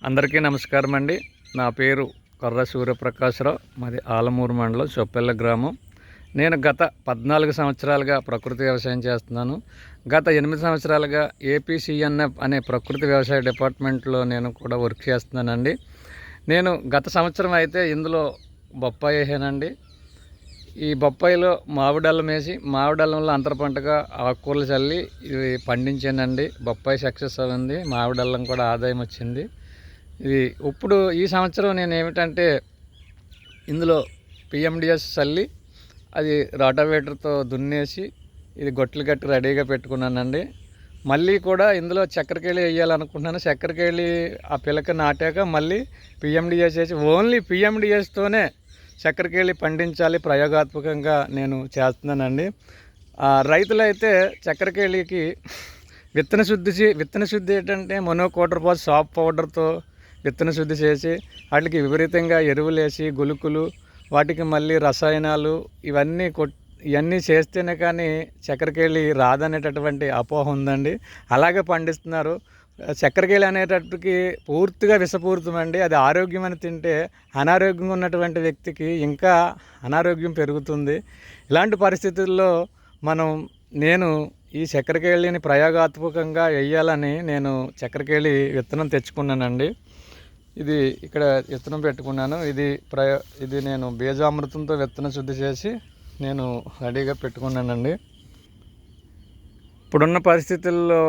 అందరికీ నమస్కారం అండి. నా పేరు కొర్ర సూర్యప్రకాశ్రావు. మాది ఆలమూరు మండలం చొప్పెళ్ళ గ్రామం. నేను గత 14 సంవత్సరాలుగా ప్రకృతి వ్యవసాయం చేస్తున్నాను. గత 8 సంవత్సరాలుగా ఏపీసీఎన్ఎఫ్ అనే ప్రకృతి వ్యవసాయ డిపార్ట్మెంట్లో నేను కూడా వర్క్ చేస్తున్నానండి. నేను గత సంవత్సరం అయితే ఇందులో బొప్పాయి వేసానండి. ఈ బొప్పాయిలో మామిడల్లం వేసి మామిడల్లంలో అంతర పంటగా ఆకుకూరలు చల్లి ఇవి పండించానండి. బొప్పాయి సక్సెస్ అయింది, మామిడల్లం కూడా ఆదాయం వచ్చింది. ఇది ఇప్పుడు ఈ సంవత్సరం నేను ఏమిటంటే ఇందులో పిఎండిఎస్ చల్లి అది రోటావేటర్తో దున్నేసి ఇది గొట్లు కట్టి రెడీగా పెట్టుకున్నానండి. మళ్ళీ కూడా ఇందులో చక్కెరకేళి వేయాలనుకుంటున్నాను. చక్కెరకేళి ఆ పిలక నాటాక మళ్ళీ పిఎండిఎస్ వేసి ఓన్లీ పిఎండిఎస్తోనే చక్కెరకేళి పండించాలి ప్రయోగాత్మకంగా నేను చేస్తున్నానండి. రైతులైతే చక్కెరకేళికి విత్తన శుద్ధి ఏంటంటే మోనోకోటర్పాస్ సాప్ పౌడర్తో విత్తన శుద్ధి చేసి వాటికి విపరీతంగా ఎరువులేసి గులుకులు వాటికి మళ్ళీ రసాయనాలు ఇవన్నీ చేస్తేనే కానీ చక్కెరకేళి రాదనేటటువంటి అపోహ ఉందండి. అలాగే పండిస్తున్నారు. చక్కెరకేళి అనేటట్టుకి పూర్తిగా విషపూరితమండి. అది ఆరోగ్యం అని తింటే అనారోగ్యంగా ఉన్నటువంటి వ్యక్తికి ఇంకా అనారోగ్యం పెరుగుతుంది. ఇలాంటి పరిస్థితుల్లో నేను ఈ చక్కెరకేళిని ప్రయోగాత్మకంగా వేయాలని నేను చక్కెరకేళి విత్తనం తెచ్చుకున్నానండి. ఇది ఇక్కడ విత్తనం పెట్టుకున్నాను. ఇది నేను బీజామృతంతో విత్తన శుద్ధి చేసి నేను రెడీగా పెట్టుకున్నానండి. ఇప్పుడున్న పరిస్థితుల్లో